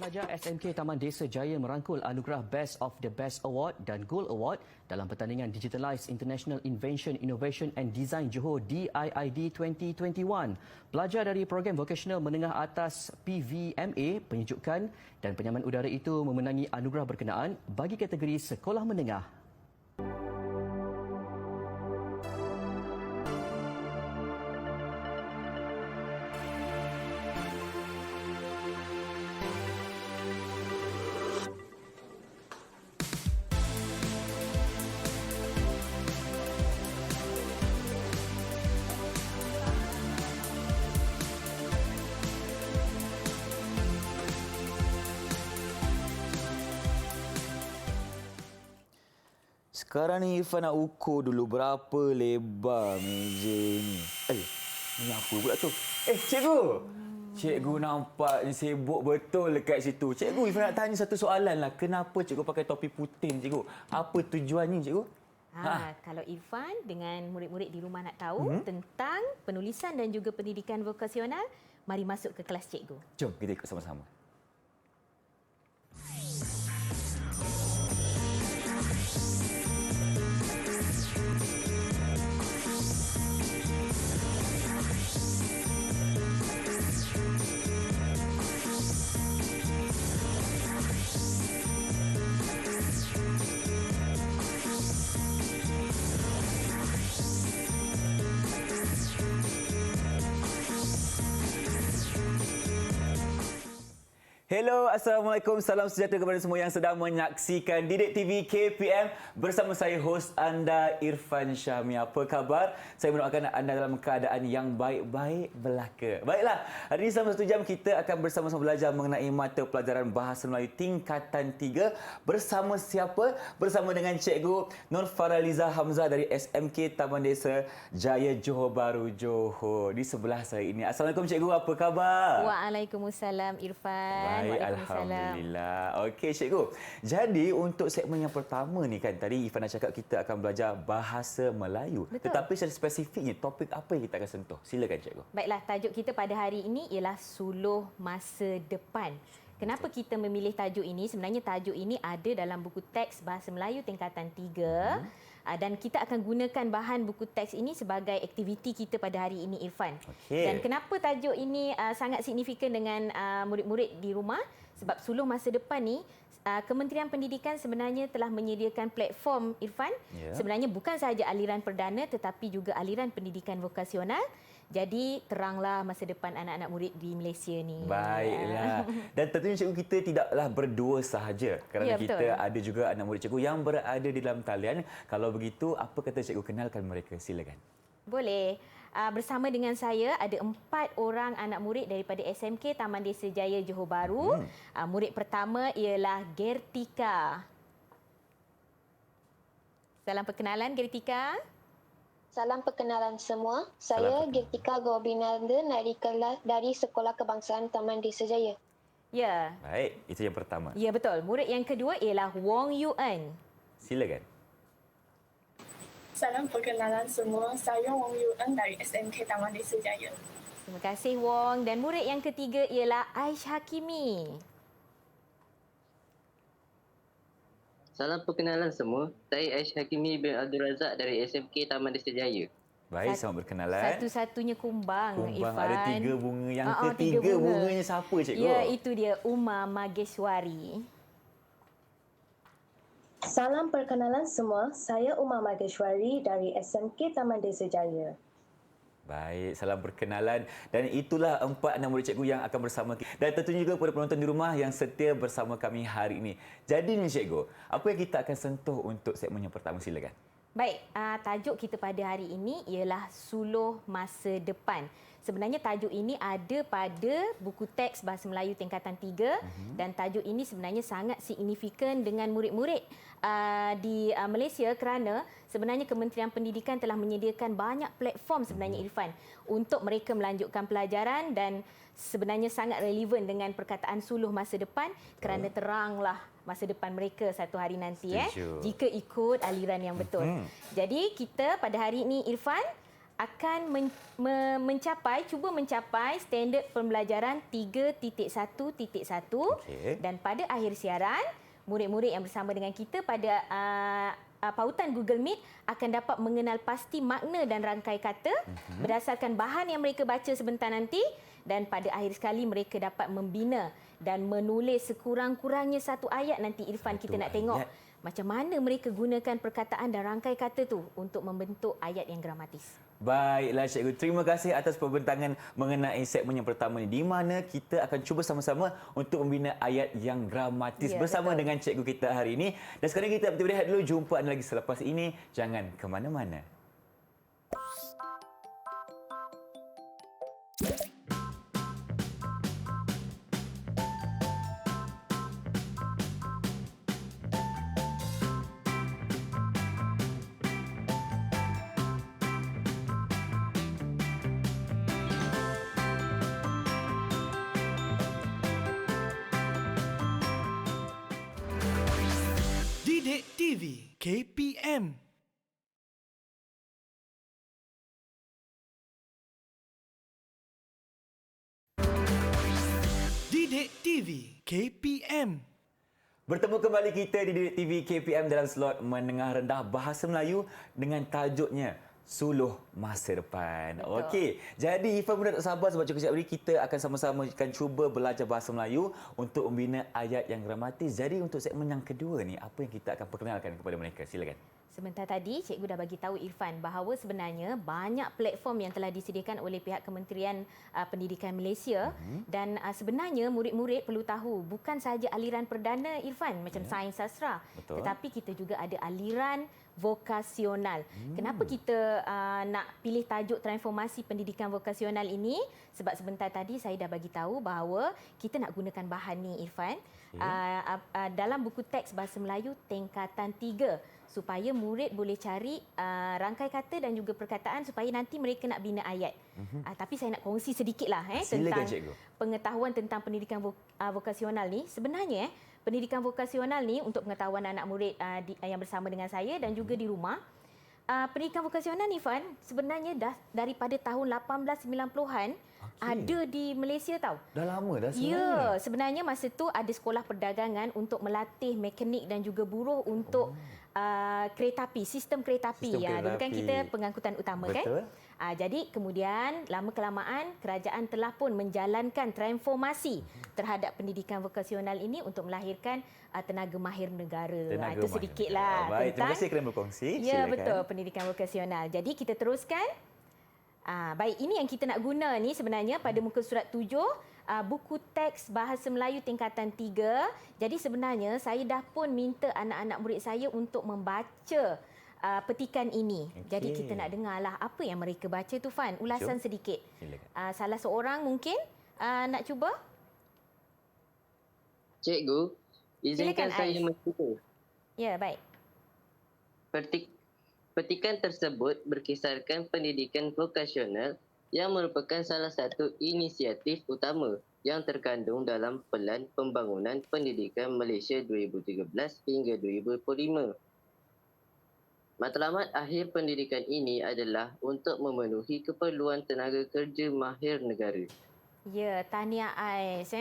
Pelajar SMK Taman Desa Jaya merangkul anugerah Best of the Best Award dan Gold Award dalam pertandingan Digitalised International Invention, Innovation and Design Johor DIID 2021. Pelajar dari program vokasional menengah atas PVMA, penyejukan dan penyaman udara itu memenangi anugerah berkenaan bagi kategori sekolah menengah. Sekarang ni Irfan nak ukur dulu berapa lebar meja ni. Ni apa pula tu? Cikgu! Cikgu nampak ni sibuk betul dekat situ. Cikgu, Irfan nak tanya satu soalan lah. Kenapa cikgu pakai topi putih ni, cikgu? Apa tujuannya, cikgu? Kalau Irfan dengan murid-murid di rumah nak tahu tentang penulisan dan juga pendidikan vokasional, mari masuk ke kelas cikgu. Jom kita ikut sama-sama. Hello, Assalamualaikum. Salam sejahtera kepada semua yang sedang menyaksikan Didik TV KPM bersama saya, hos anda, Irfan Syahmi. Apa khabar? Saya mendoakan anda dalam keadaan yang baik-baik belaka. Baiklah, hari ini selama 1 jam kita akan bersama-sama belajar mengenai mata pelajaran Bahasa Melayu tingkatan 3 bersama siapa? Bersama dengan Cikgu Nur Faraliza Hamzah dari SMK Taman Desa Jaya Johor Bahru, Johor. Di sebelah saya ini. Assalamualaikum Cikgu, apa khabar? Waalaikumsalam Irfan. Baik, alhamdulillah. Okey, cikgu. Jadi untuk segmen yang pertama ni kan, tadi Irfan dah cakap kita akan belajar bahasa Melayu. Betul. Tetapi secara spesifiknya, topik apa yang kita akan sentuh? Silakan, cikgu. Baiklah, tajuk kita pada hari ini ialah suluh masa depan. Kenapa kita memilih tajuk ini? Sebenarnya tajuk ini ada dalam buku teks Bahasa Melayu tingkatan 3. Dan kita akan gunakan bahan buku teks ini sebagai aktiviti kita pada hari ini, Irfan. Okey. Dan kenapa tajuk ini sangat signifikan dengan murid-murid di rumah? Sebab suluh masa depan ni, Kementerian Pendidikan sebenarnya telah menyediakan platform, Irfan. Yeah. Sebenarnya bukan sahaja aliran perdana tetapi juga aliran pendidikan vokasional. Jadi teranglah masa depan anak-anak murid di Malaysia ni. Baiklah. Dan tentunya cikgu, kita tidaklah berdua sahaja. Kerana kita ada juga anak murid cikgu yang berada di dalam talian. Kalau begitu, apa kata cikgu kenalkan mereka? Silakan. Boleh. Bersama dengan saya ada 4 orang anak murid daripada SMK Taman Desa Jaya Johor Bahru. Murid pertama ialah Gertika. Salam perkenalan, Gertika. Salam perkenalan semua. Saya Gertika Gobinanda dari Sekolah Kebangsaan Taman Desa Jaya. Ya. Baik, itu yang pertama. Ya, betul. Murid yang kedua ialah Wong Yuan. Silakan. Salam perkenalan semua. Saya Wong Yuan dari SMK Taman Desa Jaya. Terima kasih, Wong. Dan murid yang ketiga ialah Aish Hakimi. Salam perkenalan semua. Saya Aish Hakimi bin Abdul Razak dari SMK Taman Desa Jaya. Baik, selamat berkenalan. Satu-satunya kumbang, Kumbang Irfan. ada 3 bunga. Yang 3 ketiga bunganya siapa, cikgu? Ya, itu dia, Uma Mageswari. Salam perkenalan semua. Saya Uma Mageswari dari SMK Taman Desa Jaya. Baik, salam perkenalan. Dan itulah 4 anak murid cikgu yang akan bersama kita. Dan tentunya juga kepada penonton di rumah yang setia bersama kami hari ini. Jadi ni cikgu, apa yang kita akan sentuh untuk segmen yang pertama? Silakan. Baik, tajuk kita pada hari ini ialah suluh masa depan. Sebenarnya tajuk ini ada pada buku teks Bahasa Melayu tingkatan 3 dan tajuk ini sebenarnya sangat signifikan dengan murid-murid di Malaysia kerana sebenarnya Kementerian Pendidikan telah menyediakan banyak platform sebenarnya, Irfan, untuk mereka melanjutkan pelajaran dan sebenarnya sangat relevan dengan perkataan suluh masa depan kerana teranglah masa depan mereka satu hari nanti jika ikut aliran yang betul. Jadi kita pada hari ini, Irfan, akan cuba mencapai standard pembelajaran 3.1.1 dan pada akhir siaran murid-murid yang bersama dengan kita pada pautan Google Meet akan dapat mengenal pasti makna dan rangkai kata berdasarkan bahan yang mereka baca sebentar nanti, dan pada akhir sekali mereka dapat membina dan menulis sekurang-kurangnya satu ayat nanti. Irfan, kita nak tengok macam mana mereka gunakan perkataan dan rangkai kata tu untuk membentuk ayat yang gramatis. Baiklah cikgu, terima kasih atas pembentangan mengenai segmen yang pertama ni, di mana kita akan cuba sama-sama untuk membina ayat yang gramatis bersama dengan cikgu kita hari ini. Dan sekarang kita berehat dulu, jumpa anda lagi selepas ini. Jangan ke mana-mana. Didik TV KPM. Didik TV KPM. Bertemu kembali kita di Didik TV KPM dalam slot menengah rendah bahasa Melayu dengan tajuknya Suluh Masa Depan. Okey, jadi Ifan pun tak sabar sebab cukup sekejap lagi kita akan sama-sama akan cuba belajar bahasa Melayu untuk membina ayat yang gramatis. Jadi untuk segmen yang kedua ni, apa yang kita akan perkenalkan kepada mereka? Silakan. Sebentar tadi, cikgu dah bagi tahu Irfan bahawa sebenarnya banyak platform yang telah disediakan oleh pihak Kementerian Pendidikan Malaysia dan sebenarnya murid-murid perlu tahu bukan sahaja aliran perdana Irfan macam sains sastra, tetapi kita juga ada aliran vokasional. Kenapa kita nak pilih tajuk transformasi pendidikan vokasional ini? Sebab sebentar tadi saya dah bagi tahu bahawa kita nak gunakan bahan ni Irfan. Dalam buku teks bahasa Melayu tingkatan 3 supaya murid boleh cari rangkai kata dan juga perkataan supaya nanti mereka nak bina ayat. Tapi saya nak kongsi sedikitlah tentang pengetahuan tentang pendidikan vokasional ni. Sebenarnya pendidikan vokasional ni untuk pengetahuan anak murid yang bersama dengan saya dan juga di rumah. Pendidikan vokasional ni Fan sebenarnya dah daripada tahun 1890-an ada di Malaysia tau. Dah lama dah sebenarnya. Ya, sebenarnya masa tu ada sekolah perdagangan untuk melatih mekanik dan juga buruh untuk kereta api, sistem kereta api. Dulu kan kita pengangkutan utama. Betul. Kan? Jadi kemudian lama-kelamaan kerajaan telah pun menjalankan transformasi terhadap pendidikan vokasional ini untuk melahirkan tenaga mahir negara. Itu sedikitlah tentang. Baik, terima kasih kerana berkongsi. Ya, betul, pendidikan vokasional. Jadi kita teruskan. Baik, ini yang kita nak guna ni sebenarnya pada muka surat 7, buku teks bahasa Melayu tingkatan 3. Jadi sebenarnya saya dah pun minta anak-anak murid saya untuk membaca petikan ini. Jadi kita nak dengarlah apa yang mereka baca tu Fan. Ulasan sedikit. Salah seorang mungkin nak cuba? Cikgu, izinkan saya mencuba. Ya, baik. Petikan tersebut berkisarkan pendidikan vokasional yang merupakan salah satu inisiatif utama yang terkandung dalam Pelan Pembangunan Pendidikan Malaysia 2013 hingga 2025. Matlamat akhir pendidikan ini adalah untuk memenuhi keperluan tenaga kerja mahir negara. Ya, tahniah Ais.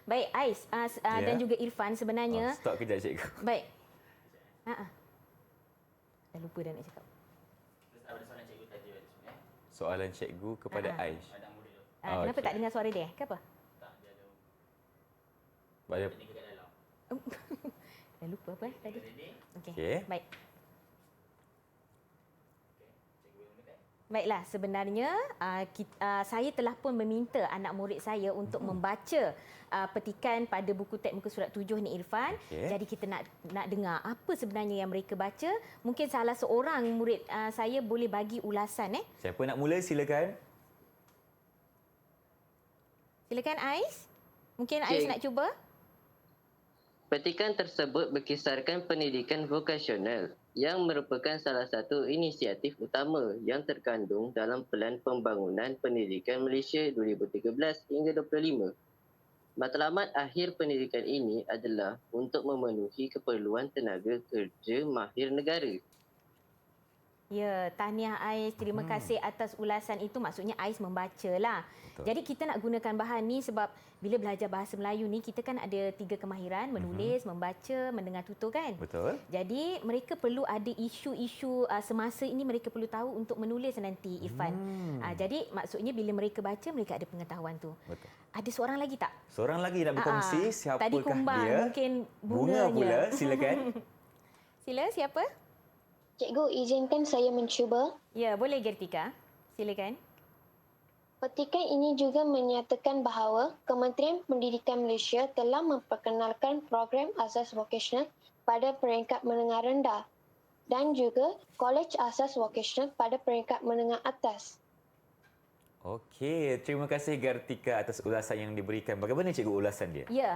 Baik Ais dan juga Irfan sebenarnya. Stop kejap cikgu. Baik. Dah lupa dah nak cakap. Soalan cikgu kepada Aish. Kenapa tak dengar suara dia? Kenapa? Dah lupa apa tadi? Okey. Baik. Baiklah, sebenarnya saya telah pun meminta anak murid saya untuk membaca petikan pada buku teks muka surat 7 ni Irfan. Jadi kita nak dengar apa sebenarnya yang mereka baca. Mungkin salah seorang murid saya boleh bagi ulasan. Siapa nak mula silakan. Silakan Ais. Mungkin Ais nak cuba. Petikan tersebut berkisarkan pendidikan vokasional yang merupakan salah satu inisiatif utama yang terkandung dalam Pelan Pembangunan Pendidikan Malaysia 2013 hingga 2025. Matlamat akhir pendidikan ini adalah untuk memenuhi keperluan tenaga kerja mahir negara. Ya, tahniah Ais. Terima kasih atas ulasan itu. Maksudnya Ais membacalah. Betul. Jadi kita nak gunakan bahan ni sebab bila belajar bahasa Melayu ni kita kan ada 3 kemahiran, menulis, membaca, mendengar tutur kan. Betul. Jadi mereka perlu ada isu-isu semasa ini mereka perlu tahu untuk menulis nanti Irfan. Jadi maksudnya bila mereka baca mereka ada pengetahuan tu. Betul. Ada seorang lagi tak? Seorang lagi nak berkongsi. Siapakah Tadi kumbang, dia? mungkin Bunga bunganya. pula. Silakan. Sila, siapa? Cikgu, izinkan saya mencuba. Ya, boleh Gertika. Silakan. Petikan ini juga menyatakan bahawa Kementerian Pendidikan Malaysia telah memperkenalkan program asas vokasional pada peringkat menengah rendah dan juga kolej asas vokasional pada peringkat menengah atas. Okey, terima kasih Gartika atas ulasan yang diberikan. Bagaimana cikgu ulasan dia? Ya,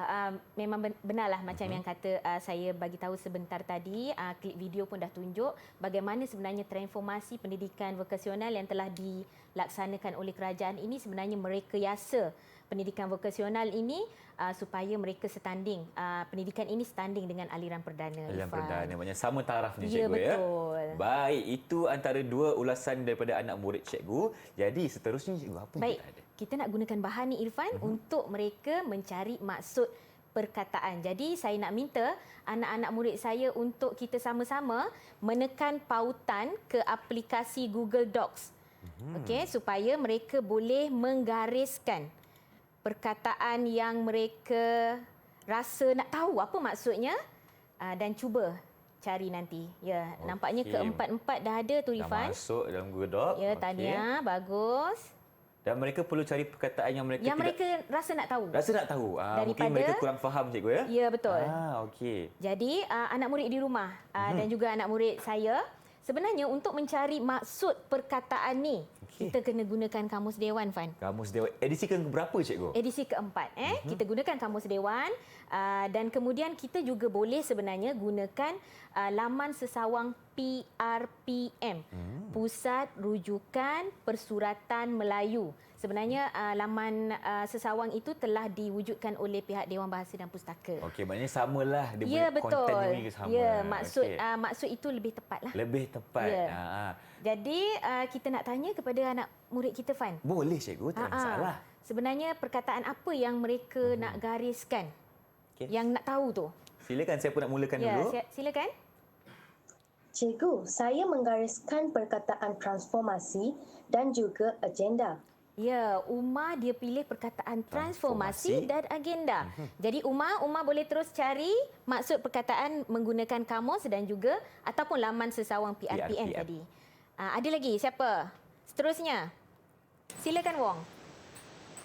memang benarlah macam yang kata saya bagi tahu sebentar tadi, klip video pun dah tunjuk bagaimana sebenarnya transformasi pendidikan vokasional yang telah dilaksanakan oleh kerajaan ini sebenarnya merekayasa pendidikan vokasional ini supaya mereka setanding, pendidikan ini setanding dengan aliran perdana. Aliran Irfan. perdana, maknanya sama tarafnya Ya, cikgu ya. betul. Baik, itu antara 2 ulasan daripada anak murid cikgu. Jadi seterusnya cikgu apa yang Baik, kita ada? kita nak gunakan bahan ni Irfan untuk mereka mencari maksud perkataan. Jadi saya nak minta anak-anak murid saya untuk kita sama-sama menekan pautan ke aplikasi Google Docs. Okey, supaya mereka boleh menggariskan perkataan yang mereka rasa nak tahu apa maksudnya dan cuba cari nanti. Ya, nampaknya Okey. keempat-empat dah ada tu Dah Irfan. masuk dalam Google Doc. Ya, Okey. tahniah, bagus. Dan mereka perlu cari perkataan yang mereka Yang tidak mereka rasa nak tahu. rasa nak tahu. Mungkin Daripada- mereka kurang faham cikgu ya. Ya, betul. Okey. Jadi anak murid di rumah dan juga anak murid saya, sebenarnya untuk mencari maksud perkataan ni, kita kena gunakan Kamus Dewan, Fan. Kamus Dewan edisi ke berapa cikgu? Edisi keempat. Kita gunakan Kamus Dewan dan kemudian kita juga boleh sebenarnya gunakan laman sesawang PRPM, Pusat Rujukan Persuratan Melayu. Sebenarnya laman sesawang itu telah diwujudkan oleh pihak Dewan Bahasa dan Pustaka. Okey, maknanya samalah dia Ya, punya betul. konten ini sama. Ya, maksud Okey. maksud itu lebih tepat lah. Lebih tepat. Ya. Jadi, Jadi kita nak tanya kepada anak murid kita, Fan. boleh cikgu, tak ada masalah. Sebenarnya perkataan apa yang mereka nak gariskan? Okey. Yang nak tahu tu. Silakan, saya pun nak mulakan dulu. Silakan. Cikgu, saya menggariskan perkataan transformasi dan juga agenda. Ya, Uma dia pilih perkataan transformasi dan agenda. Jadi Uma boleh terus cari maksud perkataan menggunakan kamus dan juga ataupun laman sesawang PRPM tadi. Ada lagi siapa? Seterusnya. Silakan Wong.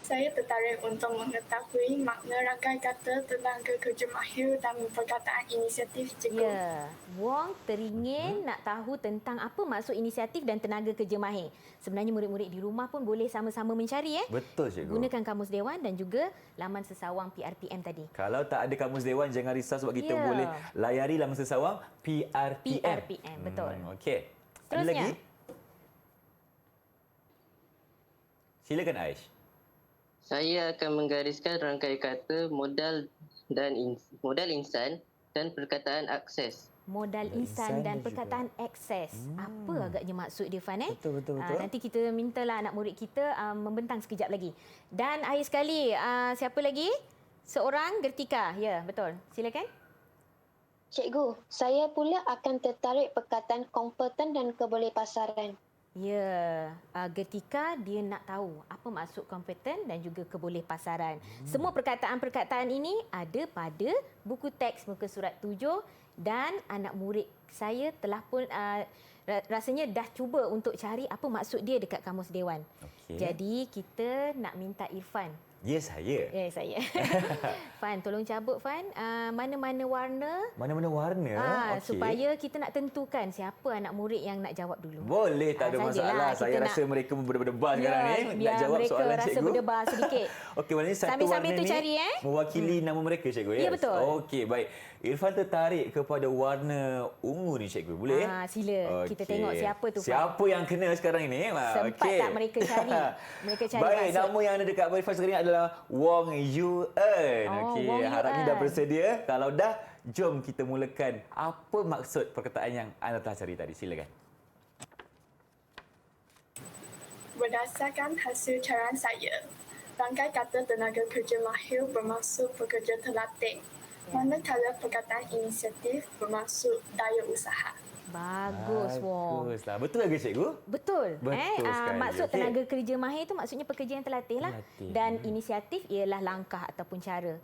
Saya tertarik untuk mengetahui makna rangkai kata tenaga kerja mahir dan perkataan inisiatif cikgu. Ya, Wong teringin nak tahu tentang apa maksud inisiatif dan tenaga kerja mahir. Sebenarnya murid-murid di rumah pun boleh sama-sama mencari Betul cikgu. Gunakan Kamus Dewan dan juga laman sesawang PRPM tadi. Kalau tak ada Kamus Dewan, jangan risau sebab kita Ya. boleh layari laman sesawang PRPM. PRPM, betul. Okey. Ada Seterusnya. lagi? Silakan Aish. Saya akan menggariskan rangkai kata modal insan dan perkataan akses. Modal Modal insan dan juga. perkataan akses. Apa agaknya maksud dia, Fan? Betul. Nanti kita mintalah anak murid kita membentang sekejap lagi. Dan akhir sekali, siapa lagi? Seorang Gertika. Ya, betul. Silakan. Cikgu, saya pula akan tertarik perkataan kompeten dan kebolehpasaran. Ya, Gertika dia nak tahu apa maksud kompeten dan juga kebolehpasaran. Semua perkataan-perkataan ini ada pada buku teks muka surat 7 dan anak murid saya telah pun rasanya dah cuba untuk cari apa maksud dia dekat Kamus Dewan. Okey. Jadi kita nak minta Irfan. Ya, saya. Ya, saya. Fan, tolong cabut Fan. Mana-mana warna. Mana-mana warna. Okey. Supaya kita nak tentukan siapa anak murid yang nak jawab dulu. Boleh, tak ada Sajalah, masalah. kita Saya nak- rasa mereka berdebar sekarang ni. Nak biar jawab mereka soalan rasa cikgu. berdebar sedikit. Okey, maknanya satu Sambil-sambil warna tu ni cari, mewakili nama mereka, cikgu. Ya, betul. Okey, baik. Irfan tertarik kepada warna ungu ni, cikgu. Boleh? Sila. Kita Okey. tengok siapa tu, Fan. Siapa yang kena sekarang ini? Sempat Okey. tak mereka cari? Mereka cari Baik, maksud. nama yang ada dekat Irfan sekarang ni adalah Wong Yuen. Oh, Okey, Wong harapnya Yuen. dah bersedia. Kalau dah, jom kita mulakan apa maksud perkataan yang anda telah cari tadi. Silakan. Berdasarkan hasil carian saya, rangkai kata tenaga kerja mahir bermaksud pekerja terlatih, manakala perkataan inisiatif bermaksud daya usaha. Bagus, Wong. Baguslah. Betul ke cikgu? Betul. Betul sekali. Maksud Okey. tenaga kerja mahir itu maksudnya pekerja yang terlatih lah. Terlatih. Dan inisiatif ialah langkah ataupun cara.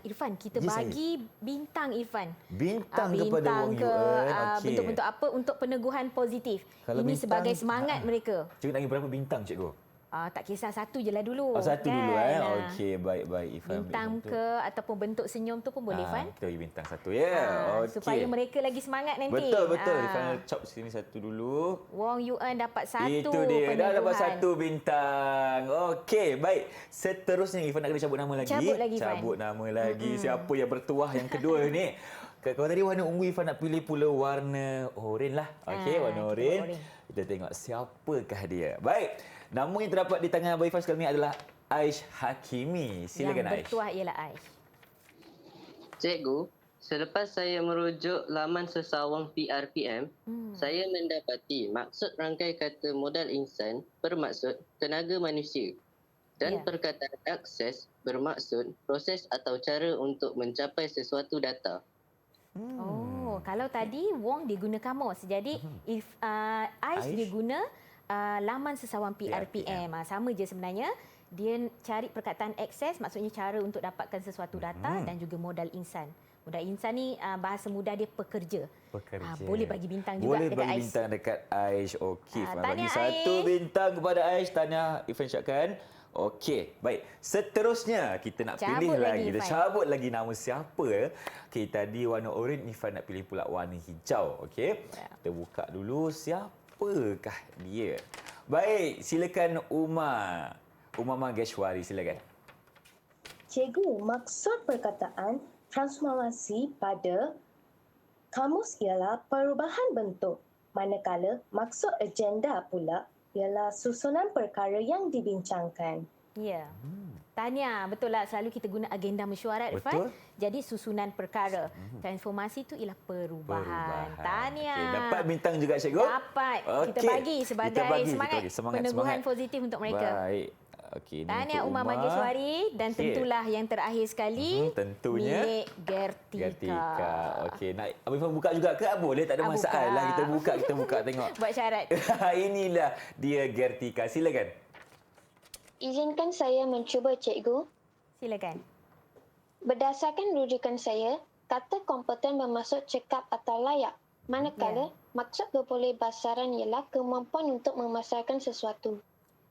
Irfan, kita Ya, saya. bagi bintang Irfan. Bintang kepada bintang Wong ke Yuen. Okey. bentuk-bentuk apa untuk peneguhan positif. Kalau Ini bintang, sebagai semangat mereka. Cikgu nak bagi berapa bintang cikgu? Tak kisah, satu je lah dulu. Oh, satu dulu kan? Okey, baik-baik Ifan. Bintang ke ataupun bentuk senyum tu pun boleh, Irfan. Kita bagi bintang satu ya. Okey. Supaya mereka lagi semangat nanti. Betul. Ifan chop sini satu dulu. Wong Yuen dapat satu Itu dia. Dah dapat peneguhan. satu bintang. Okey, baik. Seterusnya Ifan nak kena cabut nama lagi. Cabut lagi, Ifan. Cabut nama lagi. Siapa yang bertuah yang kedua ni? Kalau tadi warna ungu, Ifan nak pilih pula warna oranye lah. Okey, warna kita oranye. oranye. Kita tengok siapakah dia. Baik. Nama yang terdapat di tangan Abang Ifan sekarang ni adalah Aish Hakimi. Silakan Yang Aish. bertuah ialah Aish. Cikgu, selepas saya merujuk laman sesawang PRPM, saya mendapati maksud rangkai kata modal insan bermaksud tenaga manusia dan Ya. perkataan akses bermaksud proses atau cara untuk mencapai sesuatu data. Oh, kalau tadi Wong dia guna kamus. Jadi if Aish dia guna laman sesawang PRPM. Sama je sebenarnya. Dia cari perkataan akses, maksudnya cara untuk dapatkan sesuatu data dan juga modal insan. Modal insan ni bahasa mudah dia pekerja. Boleh bagi bintang juga Boleh dekat bagi Aish. bintang dekat Aish. Okey, Ifan bagi tahniah, satu Aish. bintang kepada Aish. Tahniah Ifan syakkan. Okey, baik. Seterusnya kita nak Cabut pilih lagi, lagi. Kita Ifan. cabut lagi nama siapa. Okey, tadi warna oranye, Ifan nak pilih pula warna hijau. Okey. Ya. Kita buka dulu siapakah dia. Baik, silakan Uma Mageshwari, silakan. Cikgu, maksud perkataan transformasi pada kamus ialah perubahan bentuk, manakala maksud agenda pula ialah susunan perkara yang dibincangkan. Ya. Tahniah, betul lah. Selalu kita guna agenda mesyuarat, Betul. Irfan. Jadi susunan perkara. Transformasi itu ialah perubahan. Tahniah. Okey, dapat bintang juga cikgu? Dapat. Kita Okey. bagi sebagai Kita bagi, semangat, kita bagi. peneguhan positif untuk mereka. Baik. Okey, ini Tahniah untuk Uma Mageshwari dan Okey. tentulah yang terakhir sekali tentunya milik Gertika. Gertika. Okey, nak Abang Ifan buka juga ke? Boleh, tak ada Buka. masalah. Kita buka tengok. Buat syarat. Inilah dia Gertika. Silakan. Izinkan saya mencuba, cikgu. Silakan. Berdasarkan rujukan saya, kata kompeten bermaksud cekap atau layak. Manakala maksud kepolehbasaran ialah kemampuan untuk memasarkan sesuatu.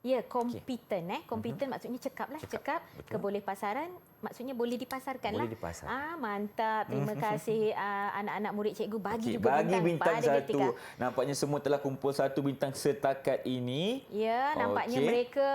Ya, kompeten. Kompeten maksudnya cekap lah. Cekap, kebolehpasaran maksudnya boleh dipasarkan lah. Boleh dipasar. Mantap. Terima kasih anak-anak murid cikgu. Bagi Okey, juga bagi bintang pada satu. Gertika. Nampaknya semua telah kumpul satu bintang setakat ini. Ya, nampaknya Okey. mereka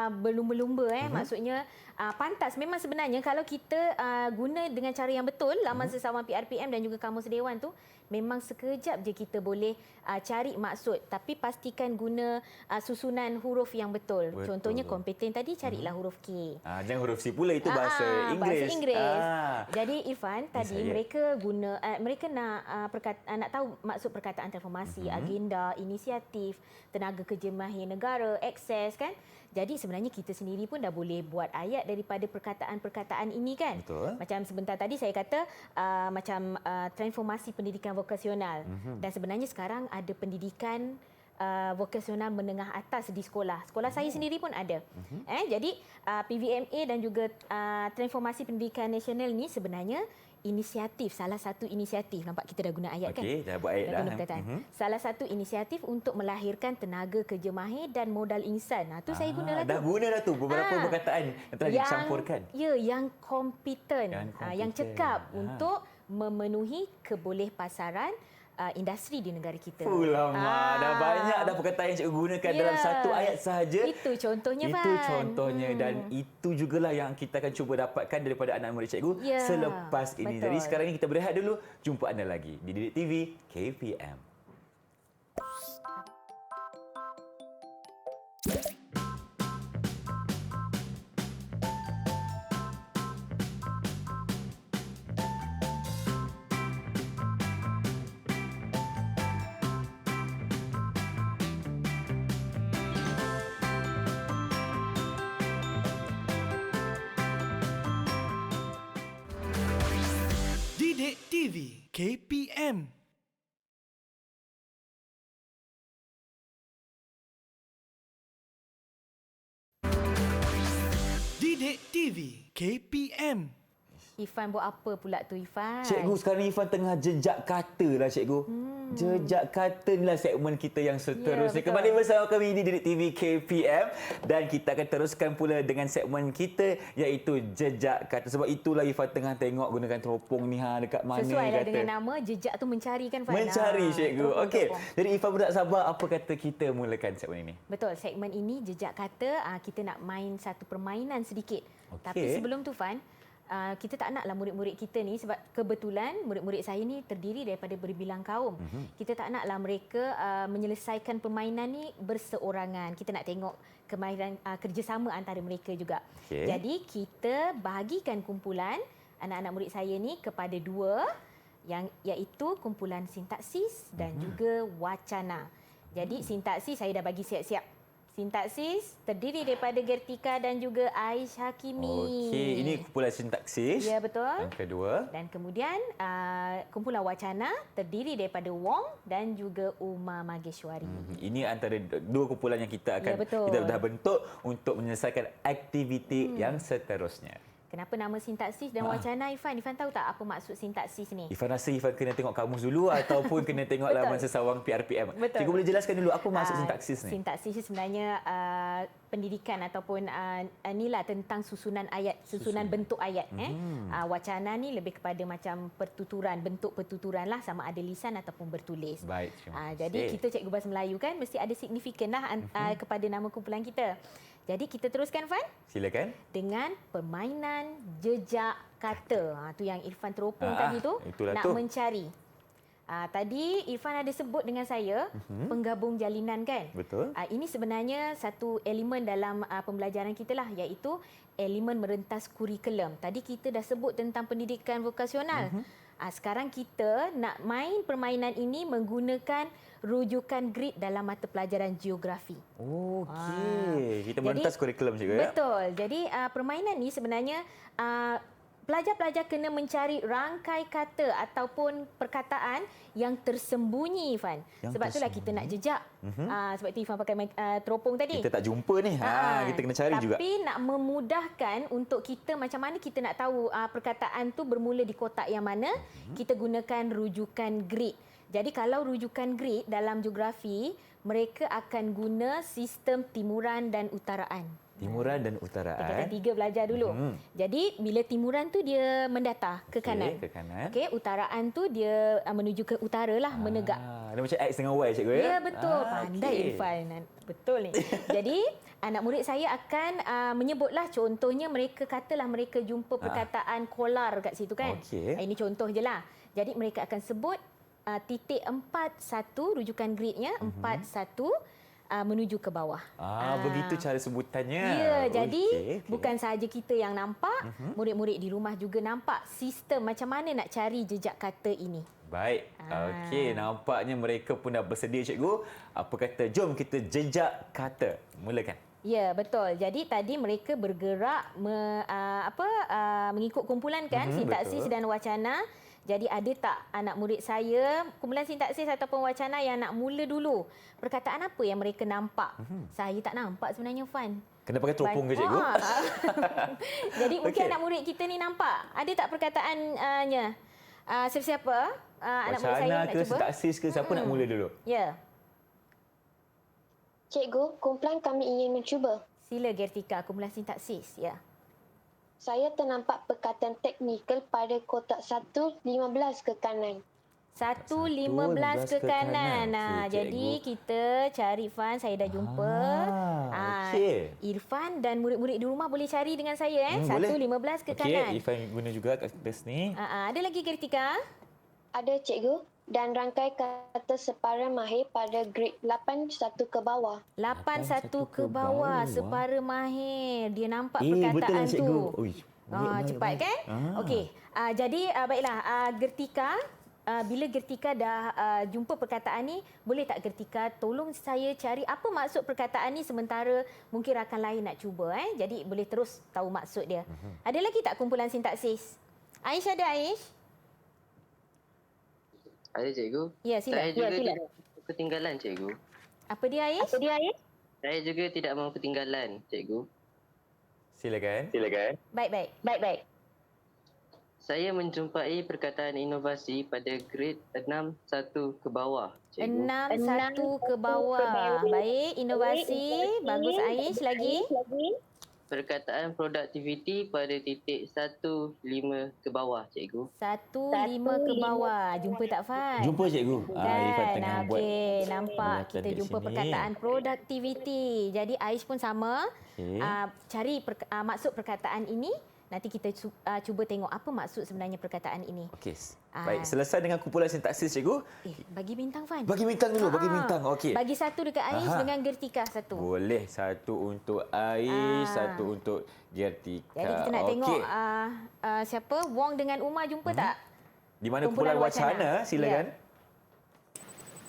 berlumba-lumba. Maksudnya pantas. Memang sebenarnya kalau kita guna dengan cara yang betul, laman sesawang PRPM dan juga kamus dewan tu, memang sekejap je kita boleh cari maksud. Tapi pastikan guna susunan huruf yang betul. Contohnya kompeten tadi, carilah huruf K. Jangan huruf C pula, itu bahasa Inggeris. Bahasa Inggeris. Jadi Irfan, tadi saya. mereka guna mereka nak nak tahu maksud perkataan transformasi, agenda, inisiatif, tenaga kerja mahir negara, akses kan. Jadi sebenarnya kita sendiri pun dah boleh buat ayat daripada perkataan-perkataan ini kan. Betul. Macam sebentar tadi saya kata macam transformasi pendidikan vokasional. Dan sebenarnya sekarang ada pendidikan vokasional menengah atas di sekolah. Sekolah saya sendiri pun ada. Jadi PVMA dan juga transformasi pendidikan nasional ni sebenarnya inisiatif, salah satu inisiatif. Nampak kita dah guna ayat kan? Okey, dah buat ayat Dah dah. guna perkataan. Salah satu inisiatif untuk melahirkan tenaga kerja mahir dan modal insan. Tu saya gunalah tu. Dah guna dah tu beberapa perkataan yang telah dicampurkan. Ya, yang kompeten, yang kompeten. cekap untuk memenuhi kebolehpasaran industri di negara kita. Lama. Dah banyak dah perkataan yang cikgu gunakan dalam satu ayat sahaja. Itu contohnya, Itu Fan. contohnya dan itu jugalah yang kita akan cuba dapatkan daripada anak murid cikgu Ya, selepas ini. betul. Jadi sekarang ini kita berehat dulu. Jumpa anda lagi di Didik TV KPM. TV KPM. Didik TV KPM. Irfan buat apa pula tu Irfan? Cikgu, sekarang Irfan tengah jejak kata lah cikgu. Jejak kata ni lah segmen kita yang seterusnya. betul. Kembali bersama kami di Didik TV KPM. Dan kita akan teruskan pula dengan segmen kita iaitu jejak kata. Sebab itulah Irfan tengah tengok gunakan teropong ni dekat mana Sesuai lah kata. dengan nama, jejak tu mencari kan Fan? Mencari cikgu. Teropong, Okey. teropong. Jadi Irfan pun tak sabar apa kata kita mulakan segmen ini. Betul, segmen ini jejak kata kita nak main satu permainan sedikit. Okey. Tapi sebelum tu Fan, kita tak naklah murid-murid kita ni, sebab kebetulan murid-murid saya ni terdiri daripada berbilang kaum. Kita tak naklah mereka menyelesaikan permainan ni berseorangan. Kita nak tengok kemahiran kerjasama antara mereka juga. Okey. Jadi kita bahagikan kumpulan anak-anak murid saya ni kepada dua, yang iaitu kumpulan sintaksis dan juga wacana. Jadi sintaksis saya dah bagi siap-siap. Sintaksis terdiri daripada Gertika dan juga Aish Hakimi. Okey, ini kumpulan sintaksis. Ya, betul. Yang kedua. Dan kemudian kumpulan wacana terdiri daripada Wong dan juga Uma Mageshwari. Ini antara dua kumpulan yang kita akan Ya, betul. kita dah bentuk untuk menyelesaikan aktiviti yang seterusnya. Kenapa nama sintaksis dan wacana Irfan? Irfan tahu tak apa maksud sintaksis ni? Irfan rasa Irfan kena tengok kamus dulu ataupun kena tengok laman sesawang PRPM. Betul. Cikgu boleh jelaskan dulu apa maksud sintaksis ni? Sintaksis ni sebenarnya pendidikan ataupun inilah tentang susunan ayat, susunan bentuk ayat. Wacana ni lebih kepada macam pertuturan, bentuk pertuturan lah, sama ada lisan ataupun bertulis. Baik, terima kasih. Jadi kita cikgu bahasa Melayu kan mesti ada signifikan lah kepada nama kumpulan kita. Jadi kita teruskan Fan Silakan. dengan permainan jejak kata. Tu yang Irfan teropong tadi tu, itulah nak tu. mencari. Tadi Irfan ada sebut dengan saya penggabung jalinan kan? Betul. Ini sebenarnya satu elemen dalam pembelajaran kita lah, iaitu elemen merentas kurikulum. Tadi kita dah sebut tentang pendidikan vokasional. Sekarang kita nak main permainan ini menggunakan rujukan grid dalam mata pelajaran geografi. Okey. Kita merentas kurikulum cikgu ya. Betul. Jadi permainan ni sebenarnya pelajar-pelajar kena mencari rangkai kata ataupun perkataan yang tersembunyi, Fan. Sebab itulah kita nak jejak. Sebab itu Irfan pakai teropong tadi. Kita tak jumpa ni. Kita kena cari juga. Tapi nak memudahkan untuk kita macam mana kita nak tahu perkataan tu bermula di kotak yang mana, kita gunakan rujukan grid. Jadi kalau rujukan grid dalam geografi, mereka akan guna sistem timuran dan utaraan. Timuran dan utaraan. Tingkatan 3 belajar dulu. Jadi bila timuran tu dia mendatar ke kanan. Ke kanan. Okey, utaraan tu dia menuju ke utara lah, menegak. Dia macam X dengan Y cikgu ya. Ya, betul. Pandai Irfan. Betul ni. Jadi anak murid saya akan menyebutlah, contohnya mereka katalah mereka jumpa perkataan kolar kat situ kan. Okey. Ini contoh je lah. Jadi mereka akan sebut titik 41, rujukan gridnya 41 menuju ke bawah. Begitu cara sebutannya. Ya, jadi Okey. bukan sahaja kita yang nampak, murid-murid di rumah juga nampak sistem macam mana nak cari jejak kata ini. Baik. Okey, nampaknya mereka pun dah bersedia cikgu. Apa kata jom kita jejak kata. Mulakan. Ya, betul. Jadi tadi mereka bergerak mengikut kumpulan kan, sintaksis betul. dan wacana. Jadi ada tak anak murid saya, kumpulan sintaksis ataupun wacana yang nak mula dulu? Perkataan apa yang mereka nampak? Saya tak nampak sebenarnya, Fan. Kena pakai teropong ke cikgu? Jadi mungkin Okey. anak murid kita ni nampak. Ada tak perkataannya? Siapa-siapa? Anak murid saya Wacana nak ke cuba? sintaksis ke siapa nak mula dulu? Ya. Cikgu, kumpulan kami ingin mencuba. Sila Gertika, kumpulan sintaksis. Ya. Saya ternampak perkataan teknikal pada kotak 1, 15 ke kanan. 1.15 ke kanan. Okey, Jadi cikgu. kita cari Irfan, saya dah jumpa. Okey. Irfan dan murid-murid di rumah boleh cari dengan saya 1.15 ke kanan. Okey, Irfan guna juga kat atas ni. Ada lagi Gertika? Ada cikgu, dan rangkai kata separa mahir pada grade 81 ke bawah. 81 ke bawah, separa mahir. Dia nampak betul perkataan lah cikgu. tu. Ui, Cepat kan? Okey. Jadi baiklah, Gertika, bila Gertika dah jumpa perkataan ni, boleh tak Gertika tolong saya cari apa maksud perkataan ni sementara mungkin rakan lain nak cuba Jadi boleh terus tahu maksud dia. Ada lagi tak kumpulan sintaksis? Aish ada Aish? Ada cikgu. Ya, sila. Saya juga tidak mahu ketinggalan cikgu. Apa dia, Aish? Saya juga tidak mahu ketinggalan cikgu. Silakan. Baik. Saya menjumpai perkataan inovasi pada grade 6-1 ke bawah cikgu. 6-1 ke bawah. Baik, inovasi. Bagus, Aish. Lagi? Perkataan productivity pada titik 1-5 ke bawah cikgu. 1-5 ke bawah. Jumpa tak, Fan? Jumpa cikgu. Irfan Kan? tengah buat Okey, nampak kelihatan kita di jumpa sini. perkataan productivity. Jadi Aish pun sama. Okey. Cari maksud perkataan ini. Nanti kita cuba tengok apa maksud sebenarnya perkataan ini. Okey. Baik, selesai dengan kumpulan sintaksis cikgu. Bagi bintang, Fan. Bagi bintang dulu, bagi bintang. Okey. Bagi satu dekat Aish dengan Gertika satu. Boleh, satu untuk Aish, satu untuk Gertika. Jadi kita nak tengok siapa? Wong dengan Umar jumpa tak? Di mana kumpulan wacana, silakan.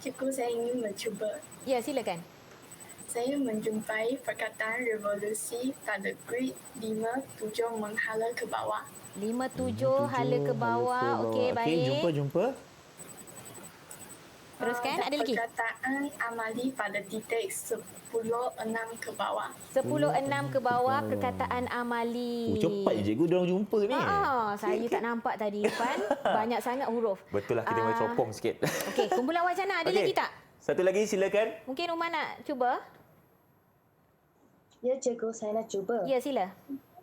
Cikgu, saya ingin mencuba. Ya, silakan. Saya menjumpai perkataan revolusi pada grade 5-7 menghala ke bawah. 5-7 hala ke bawah. Okey, baik. Jumpa. Teruskan, ada lagi? Perkataan amali pada titik 10-6 ke bawah. 10-6 ke bawah perkataan amali. Cepat je cikgu diorang jumpa ni. Saya tak nampak tadi, Irfan. Banyak sangat huruf. Betul lah, kita boleh copong sikit. Okey, kumpulan wacana ada lagi tak? Satu lagi, silakan. Mungkin Umar nak cuba? Ya, cikgu, saya nak cuba. Ya, sila.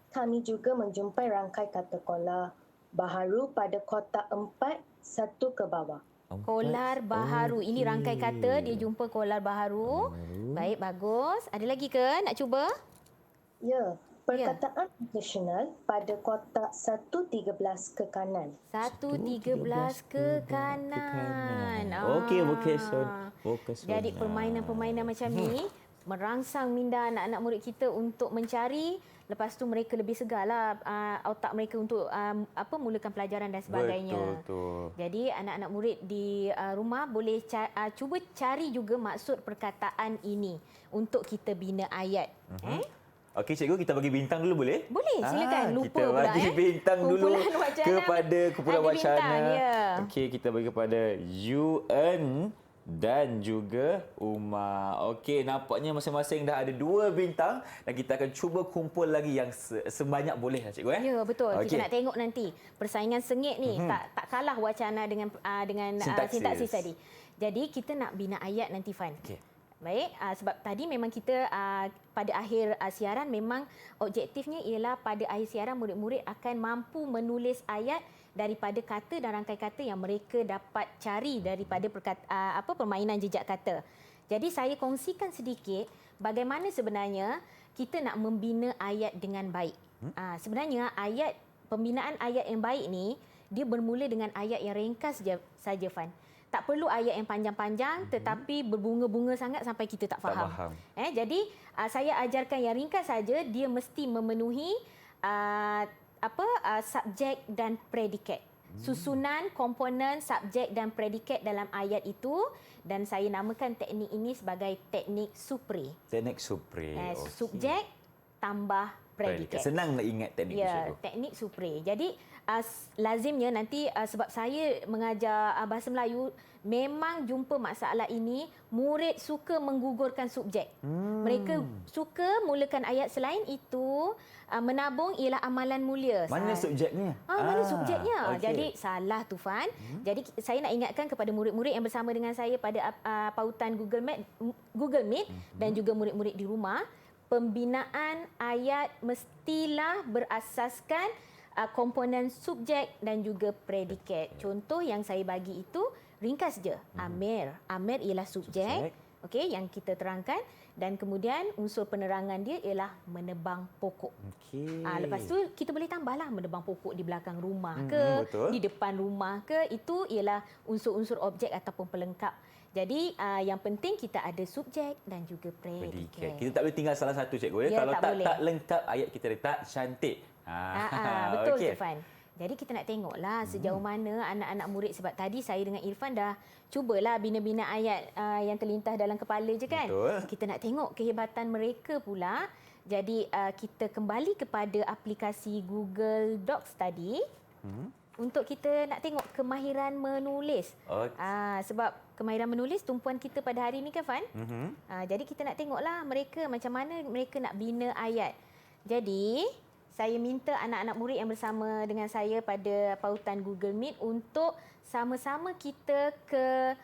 Kami juga menjumpai rangkai kata kolar baharu pada kotak 4, 1 ke bawah. Kolar baharu. Ini rangkai kata, dia jumpa kolar baharu. Baik, bagus. Ada lagi ke nak cuba? Ya, perkataan vocational pada kotak 1.13 ke kanan. 1.13 ke kanan. Okey, vocational. Jadi permainan-permainan macam ni merangsang minda anak-anak murid kita untuk mencari, lepas tu mereka lebih segarlah otak mereka untuk mulakan pelajaran dan sebagainya. Betul. Jadi anak-anak murid di rumah boleh cuba cari juga maksud perkataan ini untuk kita bina ayat. Okey cikgu, kita bagi bintang dulu boleh? Boleh, silakan. Lupa kita pula bagi bintang dulu kumpulan wacana kepada kumpulan ada wacana. bintang, ya. Okey, kita bagi kepada UN dan juga Umar. Okey, nampaknya masing-masing dah ada 2 bintang dan kita akan cuba kumpul lagi yang sebanyak boleh lah cikgu. Ya, betul. Okey. Kita nak tengok nanti persaingan sengit ni tak kalah wacana dengan sintaksis tadi. Jadi kita nak bina ayat nanti, Fan. Okey. Baik, sebab tadi memang kita pada akhir siaran memang objektifnya ialah pada akhir siaran murid-murid akan mampu menulis ayat daripada kata dan rangkai kata yang mereka dapat cari daripada permainan jejak kata. Jadi saya kongsikan sedikit bagaimana sebenarnya kita nak membina ayat dengan baik. Sebenarnya pembinaan ayat yang baik ni dia bermula dengan ayat yang ringkas saja, Fan. Tak perlu ayat yang panjang-panjang tetapi berbunga-bunga sangat sampai kita tak faham. Jadi saya ajarkan yang ringkas saja, dia mesti memenuhi subjek dan predikat. Susunan komponen subjek dan predikat dalam ayat itu, dan saya namakan teknik ini sebagai teknik supre. Teknik supre. Subjek tambah predikat. Senang nak ingat teknik itu, cikgu. Teknik supre. Jadi lazimnya nanti sebab saya mengajar bahasa Melayu, memang jumpa masalah ini, murid suka menggugurkan subjek. Mereka suka mulakan ayat, selain itu menabung ialah amalan mulia. Mana subjeknya? Mana subjeknya? Okey. Jadi salah tu, Fan. Jadi saya nak ingatkan kepada murid-murid yang bersama dengan saya pada pautan Google Meet dan juga murid-murid di rumah, pembinaan ayat mestilah berasaskan komponen subjek dan juga predikat. Contoh yang saya bagi itu ringkas je. Amir. Amir ialah subjek. Okey, yang kita terangkan, dan kemudian unsur penerangan dia ialah menebang pokok. Okey. Lepas tu kita boleh tambahlah menebang pokok di belakang rumah ke, betul. di depan rumah ke, itu ialah unsur-unsur objek ataupun pelengkap. Jadi yang penting kita ada subjek dan juga predikat. Kita tak boleh tinggal salah satu, cikgu. Ya, Kalau tak boleh. lengkap ayat kita tak cantik. Betul okey. tu, Fan. Jadi kita nak tengoklah sejauh mana anak-anak murid, sebab tadi saya dengan Irfan dah cubalah bina-bina ayat yang terlintas dalam kepala je kan. Betul. Kita nak tengok kehebatan mereka pula. Jadi kita kembali kepada aplikasi Google Docs tadi. untuk kita nak tengok kemahiran menulis. Sebab kemahiran menulis tumpuan kita pada hari ini kan, Fan? Jadi kita nak tengoklah mereka macam mana mereka nak bina ayat. Jadi saya minta anak-anak murid yang bersama dengan saya pada pautan Google Meet untuk sama-sama kita ke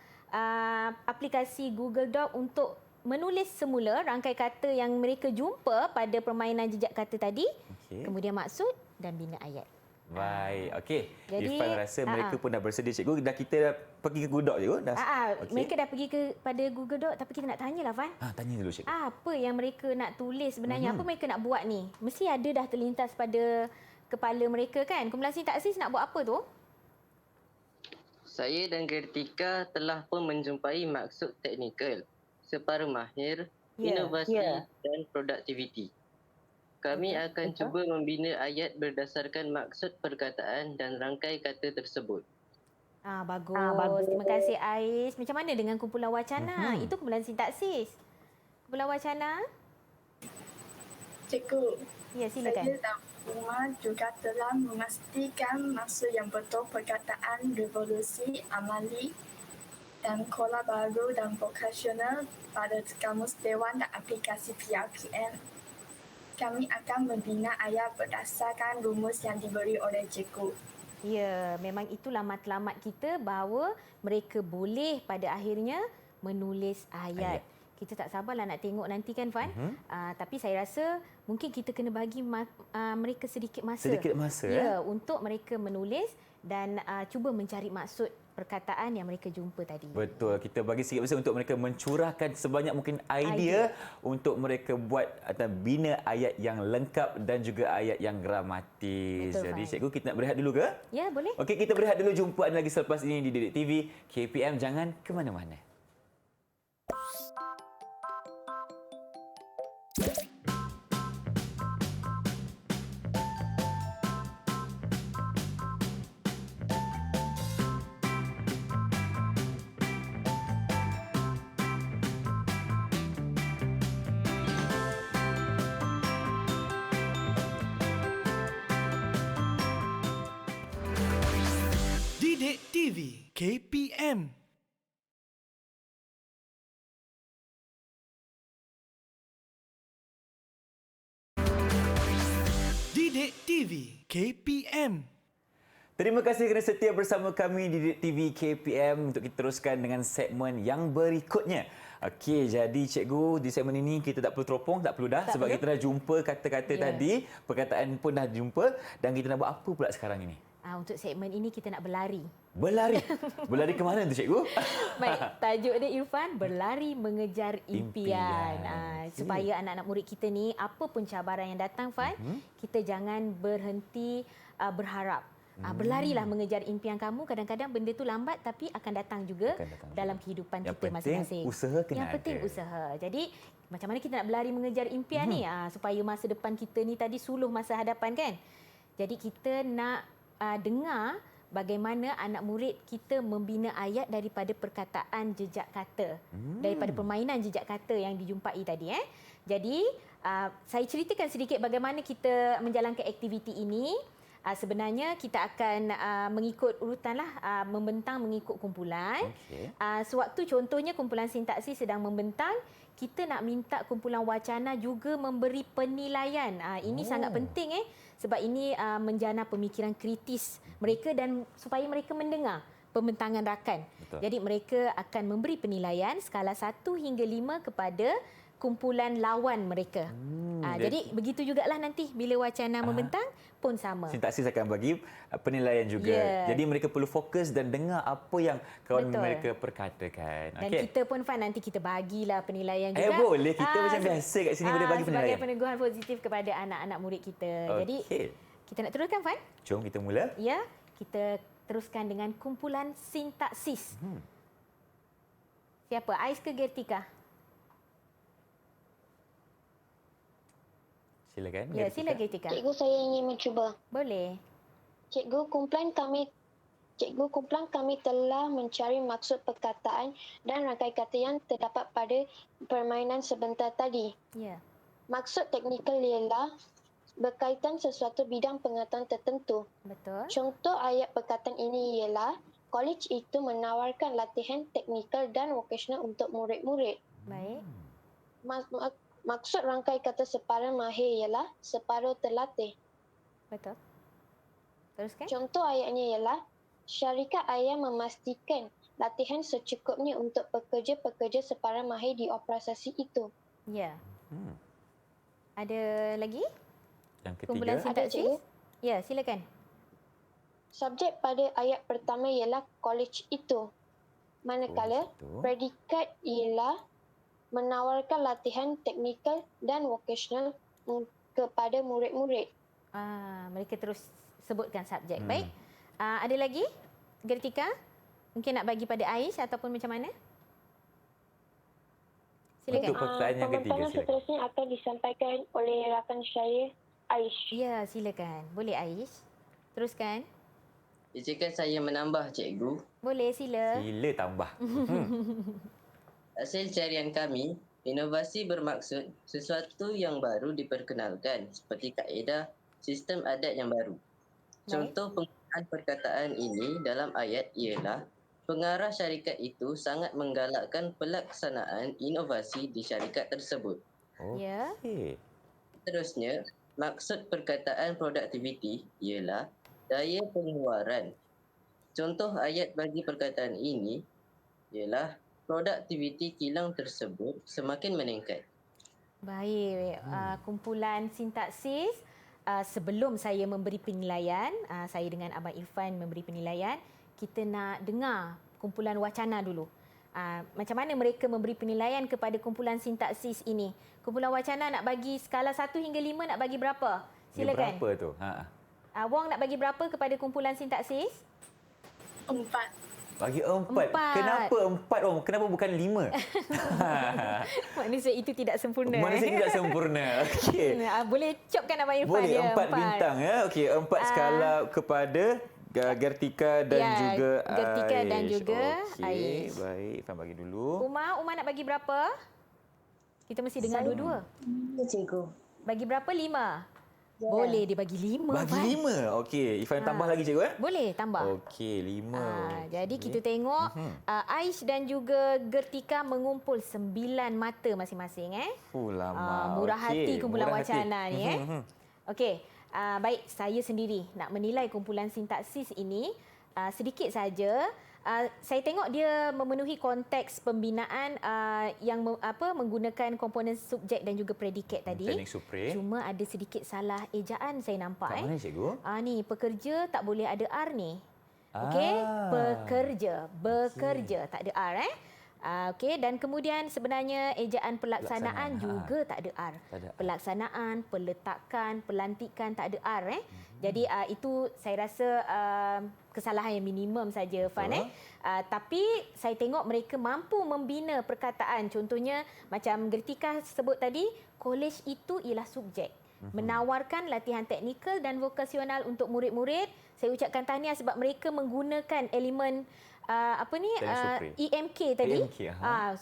aplikasi Google Doc untuk menulis semula rangkai kata yang mereka jumpa pada permainan jejak kata tadi, kemudian maksud dan bina ayat. Baik, okey. Jadi, Irfan rasa mereka pun dah bersedia, cikgu. Kita dah pergi ke Google Doc, cikgu? Mereka dah pergi pada Google Doc, tapi kita nak tanyalah, Fan. Tanya dulu, cikgu. Apa yang mereka nak tulis sebenarnya? Apa mereka nak buat ni? Mesti ada dah terlintas pada kepala mereka kan? Kumpulan sintaksis nak buat apa tu? Saya dan Gertika telah pun menjumpai maksud teknikal, separuh mahir, inovasi dan produktiviti. Kami akan cuba membina ayat berdasarkan maksud perkataan dan rangkai kata tersebut. Bagus. Terima kasih, Ais. Macam mana dengan kumpulan wacana? Itu kumpulan sintaksis. Kumpulan wacana? Cikgu, Ya, silakan. saya dan Umar juga telah memastikan maksud yang betul perkataan revolusi amali dan kola baru dan vokasional pada kamus Dewan dan aplikasi PRPM. Kami akan membina ayat berdasarkan rumus yang diberi oleh cikgu. Ya, memang itulah matlamat kita bahawa mereka boleh pada akhirnya menulis ayat. Kita tak sabarlah nak tengok nanti kan, Fan. Tapi saya rasa mungkin kita kena bagi mereka sedikit masa. Ya, untuk mereka menulis dan cuba mencari maksud perkataan yang mereka jumpa tadi. Betul. Kita bagi sikit masa untuk mereka mencurahkan sebanyak mungkin idea untuk mereka buat atau bina ayat yang lengkap dan juga ayat yang gramatis. Betul, Jadi, Fai. cikgu, kita nak berehat dulu ke? Ya, boleh. Okey, kita berehat dulu. Jumpa anda lagi selepas ini di Didik TV KPM. Jangan ke mana-mana. Didik TV KPM. Didik TV KPM. Terima kasih kerana setia bersama kami di Didik TV KPM untuk kita teruskan dengan segmen yang berikutnya. Okey, jadi cikgu, di segmen ini kita tak perlu teropong, tak perlu dah sebab kita dah jumpa kata-kata tadi, perkataan pun dah jumpa dan kita nak buat apa pula sekarang ini? Untuk segmen ini kita nak berlari. Berlari? Berlari ke mana tu, cikgu? Baik, tajuk dia Irfan, berlari mengejar impian. Supaya anak-anak murid kita ni, apa pun cabaran yang datang, Fan, kita jangan berhenti berharap. Berlarilah mengejar impian kamu. Kadang-kadang benda tu lambat tapi akan datang juga dalam kehidupan kita masing-masing. Yang penting usaha. Jadi macam mana kita nak berlari mengejar impian ni supaya masa depan kita ni tadi suluh masa hadapan kan. Jadi kita nak dengar bagaimana anak murid kita membina ayat daripada perkataan jejak kata. Daripada permainan jejak kata yang dijumpai tadi. Jadi saya ceritakan sedikit bagaimana kita menjalankan aktiviti ini. Sebenarnya kita akan mengikut urutanlah, membentang mengikut kumpulan. Sewaktu contohnya kumpulan sintaksis sedang membentang, kita nak minta kumpulan wacana juga memberi penilaian. Ini sangat penting sebab ini menjana pemikiran kritis mereka dan supaya mereka mendengar pembentangan rakan. Betul. Jadi mereka akan memberi penilaian skala 1 hingga 5 kepada kumpulan lawan mereka. Jadi begitu jugalah nanti bila wacana membentang pun sama. Sintaksis akan bagi penilaian juga. Jadi mereka perlu fokus dan dengar apa yang kawan mereka perkatakan. Dan kita pun, Fan, nanti kita bagilah penilaian juga. Boleh. Kita macam biasa kat sini boleh bagi penilaian. Sebagai peneguhan positif kepada anak-anak murid kita. Jadi kita nak teruskan, Fan? Jom kita mula. Ya, kita teruskan dengan kumpulan sintaksis. Siapa? Ais ke Gertika? Silakan. Ya, sila Gertika. Cikgu, saya ingin mencuba. Boleh. Cikgu, kumpulan kami telah mencari maksud perkataan dan rangkai kata yang terdapat pada permainan sebentar tadi. Ya. Maksud teknikal ialah berkaitan sesuatu bidang pengetahuan tertentu. Betul. Contoh ayat perkataan ini ialah kolej itu menawarkan latihan teknikal dan vokasional untuk murid-murid. Baik. Maksud rangkai kata separuh mahir ialah separuh terlatih. Betul. Teruskan. Contoh ayatnya ialah syarikat ayah memastikan latihan secukupnya untuk pekerja-pekerja separuh mahir di operasi itu. Ya. Ada lagi? Yang Kumpulan ketiga. sintaksis? cikgu. Ya, silakan. Subjek pada ayat pertama ialah kolej itu. Manakala Kolej itu. predikat ialah menawarkan latihan teknikal dan vokasional kepada murid-murid. Mereka terus sebutkan subjek. Baik. Ada lagi? Gertika? Mungkin nak bagi pada Aish ataupun macam mana? Silakan. Untuk perkataan yang ketiga, Pemaparan silakan. seterusnya akan disampaikan oleh rakan saya, Aish. Ya, silakan. Boleh Aish. Teruskan. Izinkan saya menambah, cikgu. Boleh, sila. Sila tambah. Hasil carian kami, inovasi bermaksud sesuatu yang baru diperkenalkan seperti kaedah sistem adat yang baru. Contoh penggunaan perkataan ini dalam ayat ialah pengarah syarikat itu sangat menggalakkan pelaksanaan inovasi di syarikat tersebut. Ya. Okey. Seterusnya, maksud perkataan productivity ialah daya pengeluaran. Contoh ayat bagi perkataan ini ialah produktiviti kilang tersebut semakin meningkat. Baik. Kumpulan sintaksis. Sebelum saya memberi penilaian, saya dengan Abang Irfan memberi penilaian, kita nak dengar kumpulan wacana dulu. Macam mana mereka memberi penilaian kepada kumpulan sintaksis ini? Kumpulan wacana nak bagi skala 1 hingga 5, nak bagi berapa? Silakan. Berapa tu? Wong nak bagi berapa kepada kumpulan sintaksis? 4. Bagi 4. Empat. Kenapa 4 Om? Kenapa bukan 5? Maksudnya itu tidak sempurna. Manusia tidak sempurna. Okey. Boleh copkan Abang Irfan. Boleh ya, 4 bintang ya. Okey, 4 skala kepada Gertika dan juga Gertika dan Aish. juga Okey, Aish. baik. Irfan bagi dulu. Umar nak bagi berapa? Kita mesti dengar dua-dua. Ya, cikgu. Bagi berapa? 5? Boleh dia bagi 5. Bagi 5. Okey, Irfan tambah lagi cikgu Boleh tambah. Okey, 5. Jadi kita tengok Aish dan juga Gertika mengumpul 9 mata masing-masing. Lama. Murah hati kumpulan murah hati. wacana ni. Okey, baik, saya sendiri nak menilai kumpulan sintaksis ini sedikit saja. Saya tengok dia memenuhi konteks pembinaan yang menggunakan komponen subjek dan juga predikat tadi. Teknik supre. Cuma ada sedikit salah ejaan saya nampak. Kat mana cikgu? Ni pekerja tak boleh ada R ni. Okey, bekerja tak ada R okey, dan kemudian sebenarnya ejaan pelaksanaan juga tak ada R. Tak ada R. Pelaksanaan, peletakan, pelantikan tak ada R Jadi itu saya rasa kesalahan yang minimum saja Fan tapi saya tengok mereka mampu membina perkataan. Contohnya macam Gertika sebut tadi, kolej itu ialah subjek. Menawarkan latihan teknikal dan vokasional untuk murid-murid. Saya ucapkan tahniah sebab mereka menggunakan elemen EMK tadi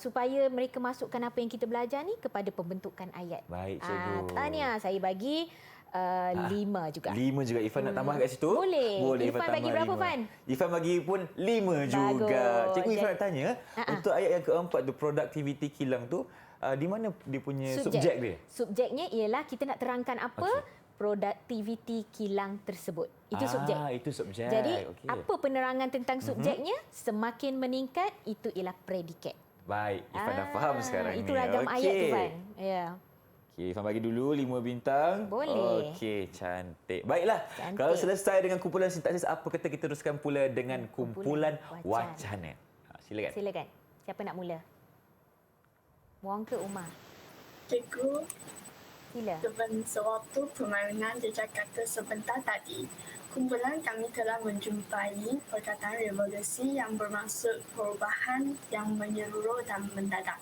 supaya mereka masukkan apa yang kita belajar ni kepada pembentukan ayat. Baik, cikgu. Tahniah, saya bagi 5 juga. 5 juga. Irfan nak tambah kat situ? Boleh. Irfan bagi tambah berapa, 5. Fan? Irfan bagi pun 5 juga. Cikgu, Irfan nak tanya, untuk ayat yang keempat tu, productivity kilang tu, di mana dia punya subjek dia? Subjeknya ialah kita nak terangkan apa produktiviti kilang tersebut. Itu subjek. Itu subjek. Jadi, apa penerangan tentang subjeknya, semakin meningkat, itu ialah predikat. Baik, Irfan dah faham sekarang ni. Itu ragam ayat tu, Fan. Ya. Okey, Irfan bagi dulu 5 bintang. Boleh. Okey, cantik. Baiklah, Cantik. kalau selesai dengan kumpulan sintaksis, apa kata kita teruskan pula dengan kumpulan wacana. Silakan. Silakan. Siapa nak mula? Wong ke Umar? Cikgu, Sila. sewaktu permainan jejak kata sebentar tadi, kumpulan kami telah menjumpai perkataan revolusi yang bermaksud perubahan yang menyeluruh dan mendadak.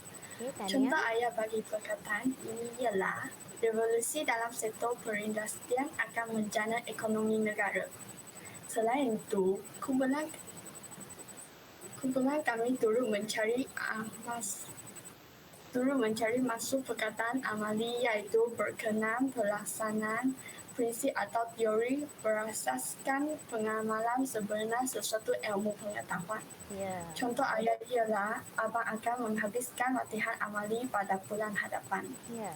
Contoh ayat bagi perkataan ini ialah revolusi dalam sektor perindustrian akan menjana ekonomi negara. Selain itu, kumpulan kami turut mencari turut mencari masuk perkataan amali iaitu berkenaan pelaksanaan prinsip atau teori berasaskan pengamalan sebenar sesuatu ilmu pengetahuan. Ya. Contoh ayat ialah abang akan menghabiskan latihan amali pada bulan hadapan. Ya.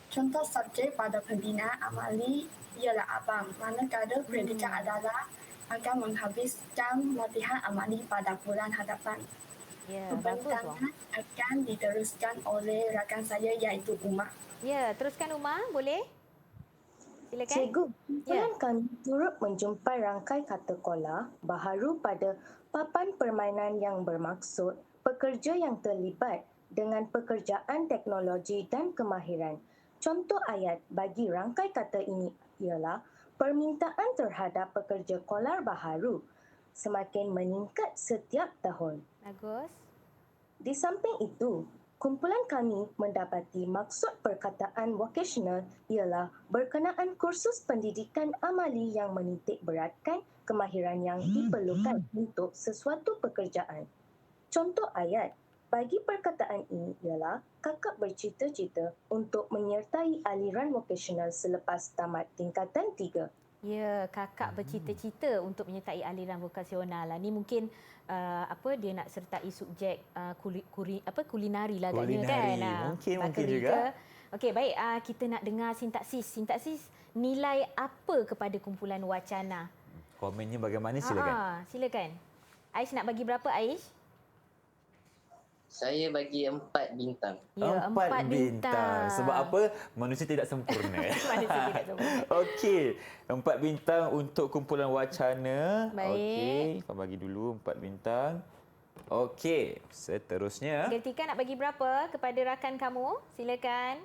Contoh subjek pada pembinaan amali ialah abang, manakala predikat adalah akan menghabiskan latihan amali pada bulan hadapan. Ya, bagus Wong. Pembentangan akan diteruskan oleh rakan saya iaitu Umar. Ya, teruskan Umar, boleh? Silakan. Cikgu, kumpulan kami turut menjumpai rangkai kata kola baharu pada papan permainan yang bermaksud pekerja yang terlibat dengan pekerjaan teknologi dan kemahiran. Contoh ayat bagi rangkai kata ini ialah permintaan terhadap pekerja kolar baharu semakin meningkat setiap tahun. Bagus. Di samping itu, kumpulan kami mendapati maksud perkataan vocational ialah berkenaan kursus pendidikan amali yang menitik beratkan kemahiran yang diperlukan untuk sesuatu pekerjaan. Contoh ayat bagi perkataan ini ialah kakak bercita-cita untuk menyertai aliran vocational selepas tamat tingkatan 3. Ya, kakak bercita-cita untuk menyertai aliran vokasional. Ni mungkin dia nak sertai subjek kulinari lah agaknya kan. Mungkin juga. Okey, baik, kita nak dengar sintaksis. Sintaksis nilai apa kepada kumpulan wacana? Komennya bagaimana, silakan. Silakan. Aish nak bagi berapa, Aish? Saya bagi 4 bintang. Ya, 4 bintang. Sebab apa? Manusia tidak sempurna. Manusia tidak sempurna. Okey, 4 bintang untuk kumpulan wacana. Baik. Okey, Ifan bagi dulu 4 bintang. Okey, seterusnya. Gertika nak bagi berapa kepada rakan kamu? Silakan.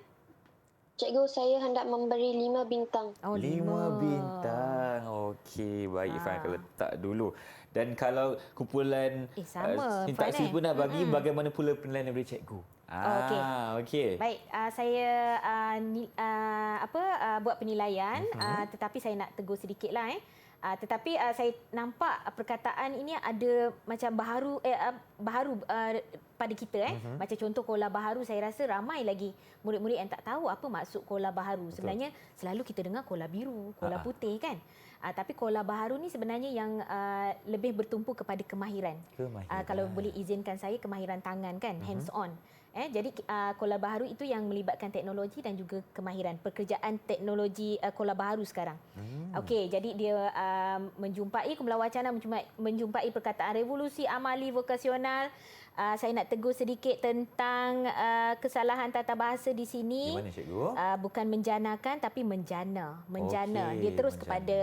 Cikgu, saya hendak memberi 5 bintang. Oh, 5 bintang. Okey, baik Ifan akan letak dulu. Dan kalau kumpulan sama, sintaksis Ifan, pun dah bagi, bagaimana pula penilaian daripada cikgu? Okey. Baik, saya buat penilaian, tetapi saya nak tegur sedikitlah. Tetapi saya nampak perkataan ini ada macam baharu pada kita. Macam contoh kola baharu, saya rasa ramai lagi murid-murid yang tak tahu apa maksud kola baharu. Sebenarnya selalu kita dengar kola biru, kola putih kan. Tapi kola baharu ni sebenarnya yang lebih bertumpu kepada kemahiran. Kalau boleh izinkan saya, kemahiran tangan kan, hands on. Jadi kola baharu itu yang melibatkan teknologi dan juga kemahiran. Pekerjaan teknologi kola baharu sekarang. Okey, jadi dia menjumpai kumpulan wacana menjumpai perkataan revolusi amali vokasional. Saya nak tegur sedikit tentang kesalahan tata bahasa di sini. Di mana, cikgu? Bukan menjanakan tapi menjana. Menjana. Okey, Dia terus menjana. kepada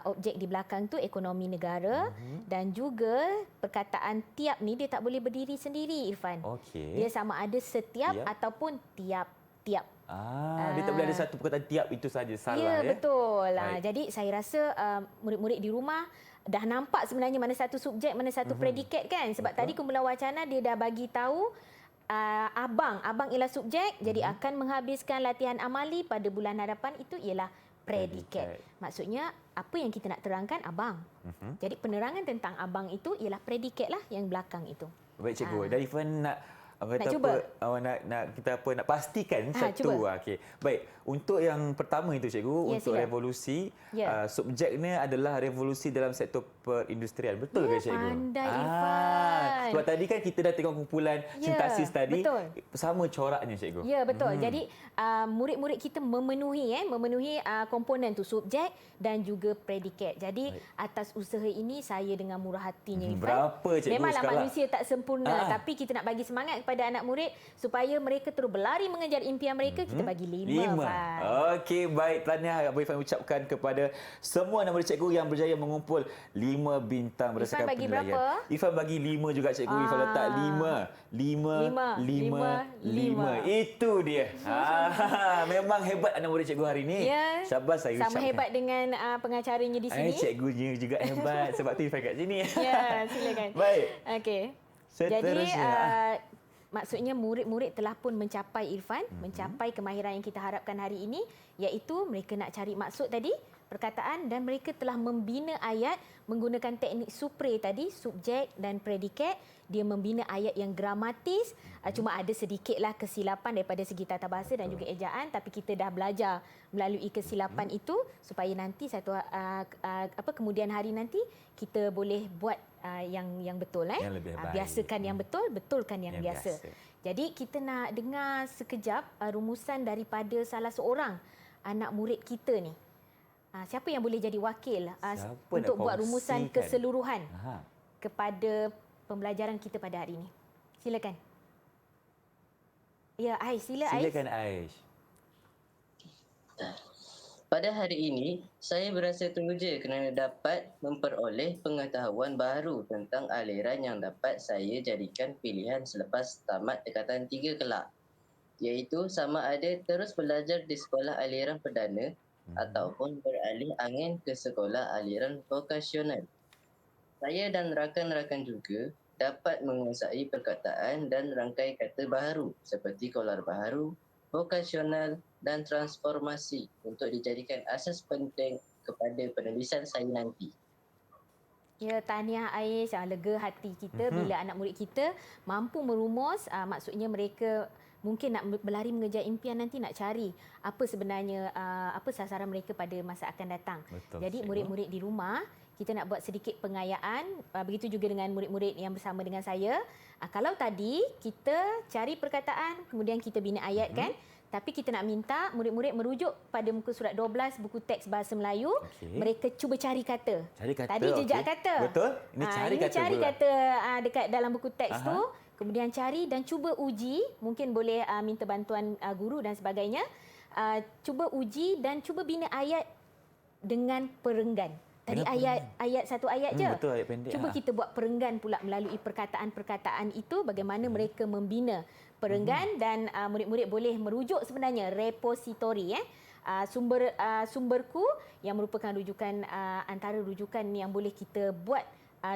objek di belakang tu ekonomi negara dan juga perkataan tiap ni dia tak boleh berdiri sendiri, Irfan. Okey. Dia sama ada setiap ataupun tiap-tiap. Dia tak boleh ada satu perkataan tiap itu saja, salah Ya, betul. Baik. Jadi saya rasa murid-murid di rumah dah nampak sebenarnya mana satu subjek, mana satu predikat kan. Sebab tadi kumpulan wacana dia dah bagi tahu abang ialah subjek, jadi akan menghabiskan latihan amali pada bulan hadapan itu ialah predikat. Maksudnya apa yang kita nak terangkan abang. Jadi penerangan tentang abang itu ialah predikat lah yang belakang itu. Baik, cikgu. Dan Ifan nak cuba. Nak pastikan satu. Cuba. Okey. Baik, untuk yang pertama itu, cikgu, Ya, untuk sila. revolusi, Ya. subjeknya adalah revolusi dalam sektor perindustrian. Betul ke, cikgu? Pandai, Irfan. Sebab tadi kan kita dah tengok kumpulan sintaksis tadi, betul. sama coraknya, cikgu. Ya, betul. Jadi murid-murid kita memenuhi komponen tu subjek dan juga predikat. Jadi atas usaha ini saya dengan murah hatinya, Irfan. Berapa, cikgu, Memanglah skala? manusia tak sempurna, tapi kita nak bagi semangat kepada anak murid supaya mereka terus berlari mengejar impian mereka. Kita bagi 5. Okey, baik. Tahniah Abang Ifan ucapkan kepada semua anak murid cikgu yang berjaya mengumpul 5 bintang berdasarkan bagi penilaian. berapa? Ifan bagi 5 juga, cikgu. Ifan letak 5. Itu dia. Memang hebat anak murid cikgu hari ini. Ya. Syabas saya Sama ucapkan. hebat dengan pengacaranya di sini. Cikgunya juga hebat. Sebab tu Ifan kat sini. Ya, silakan. Baik. Okey. Jadi Seterusnya. maksudnya murid-murid telah pun mencapai Irfan, mencapai kemahiran yang kita harapkan hari ini, iaitu mereka nak cari maksud tadi, perkataan, dan mereka telah membina ayat menggunakan teknik supre tadi, subjek dan predikat. Dia membina ayat yang gramatis, cuma ada sedikitlah kesilapan daripada segi tata bahasa dan juga ejaan, tapi kita dah belajar melalui kesilapan itu supaya nanti kemudian hari nanti kita boleh buat yang betul, Yang lebih baik. biasakan yang betul, betulkan yang biasa. Jadi kita nak dengar sekejap rumusan daripada salah seorang anak murid kita ni. Siapa yang boleh jadi wakil untuk buat rumusan keseluruhan kepada pembelajaran kita pada hari ini? Silakan. Ya, Aish, Silakan Aish. Pada hari ini, saya berasa teruja kerana dapat memperoleh pengetahuan baru tentang aliran yang dapat saya jadikan pilihan selepas tamat tingkatan 3 kelak, iaitu sama ada terus belajar di sekolah aliran perdana ataupun beralih angin ke sekolah aliran vokasional. Saya dan rakan-rakan juga dapat menguasai perkataan dan rangkai kata baharu seperti kolar baharu, vokasional dan transformasi untuk dijadikan asas penting kepada penulisan saya nanti. Ya, tahniah Aish, lega hati kita bila anak murid kita mampu merumus, maksudnya mereka mungkin nak berlari mengejar impian nanti, nak cari apa sebenarnya apa sasaran mereka pada masa akan datang. Betul, jadi cikgu. murid-murid di rumah, kita nak buat sedikit pengayaan, begitu juga dengan murid-murid yang bersama dengan saya. Kalau tadi kita cari perkataan, kemudian kita bina ayat kan, tapi kita nak minta murid-murid merujuk pada muka surat 12 buku teks bahasa Melayu. Mereka cuba cari kata. Tadi jejak kata. Betul. Ini cari kata. Cari kata dekat dalam buku teks tu. Kemudian cari dan cuba uji. Mungkin boleh minta bantuan guru dan sebagainya. Cuba uji dan cuba bina ayat dengan perenggan. Tadi ayat satu ayat je. Betul, ayat pendek. Cuba kita buat perenggan pula melalui perkataan-perkataan itu, bagaimana mereka membina perenggan dan murid-murid boleh merujuk sebenarnya repositori sumberku yang merupakan rujukan antara rujukan yang boleh kita buat,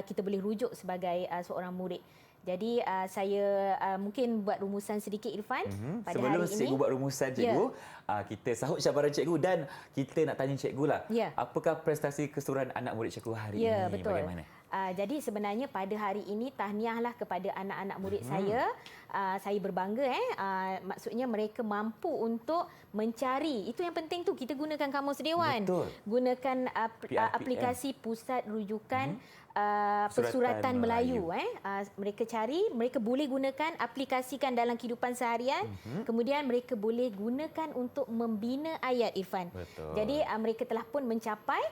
kita boleh rujuk sebagai seorang murid. Jadi saya mungkin buat rumusan sedikit Irfan pada Sebelum hari ini. cikgu buat rumusan cikgu, kita sahut cabaran cikgu dan kita nak tanya cikgu lah. Apakah prestasi keseluruhan anak murid cikgu hari ini? Betul. Bagaimana? Jadi sebenarnya pada hari ini tahniahlah kepada anak-anak murid saya. Saya berbangga maksudnya mereka mampu untuk mencari. Itu yang penting tu, kita gunakan Kamus Dewan. Betul. Gunakan aplikasi Pusat Rujukan Persuratan Melayu. Mereka cari, mereka boleh gunakan, aplikasikan dalam kehidupan seharian. Kemudian mereka boleh gunakan untuk membina ayat Irfan. Betul. Jadi mereka telah pun mencapai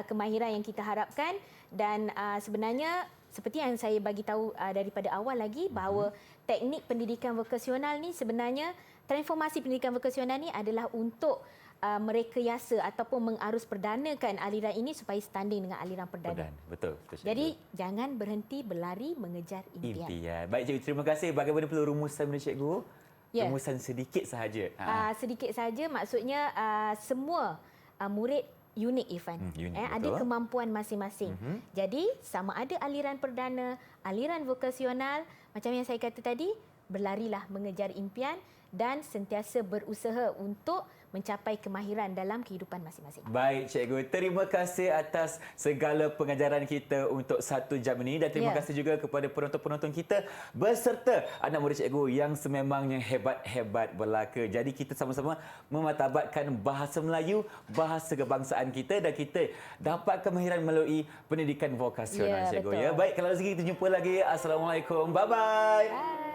kemahiran yang kita harapkan, dan sebenarnya seperti yang saya bagi tahu daripada awal lagi, bahawa teknik pendidikan vokasional ni sebenarnya, transformasi pendidikan vokasional ni adalah untuk merekayasa ataupun mengarus perdanakan aliran ini supaya standing dengan aliran perdana. Betul. Jadi jangan berhenti berlari mengejar impian. Baik cikgu, terima kasih. Bagaimana perlu rumusan dari cikgu? Rumusan sedikit sahaja. Sedikit saja, maksudnya semua murid unik Irfan. Ada kemampuan masing-masing. Jadi sama ada aliran perdana, aliran vokasional, macam yang saya kata tadi, berlarilah mengejar impian dan sentiasa berusaha untuk mencapai kemahiran dalam kehidupan masing-masing. Baik cikgu, terima kasih atas segala pengajaran kita untuk 1 jam ini, dan terima kasih juga kepada penonton-penonton kita beserta anak murid cikgu yang sememangnya hebat-hebat belaka. Jadi kita sama-sama mematabatkan bahasa Melayu, bahasa kebangsaan kita, dan kita dapat kemahiran melalui pendidikan vokasional cikgu. Baik, kalau rezeki kita jumpa lagi. Assalamualaikum. Bye-bye. Bye.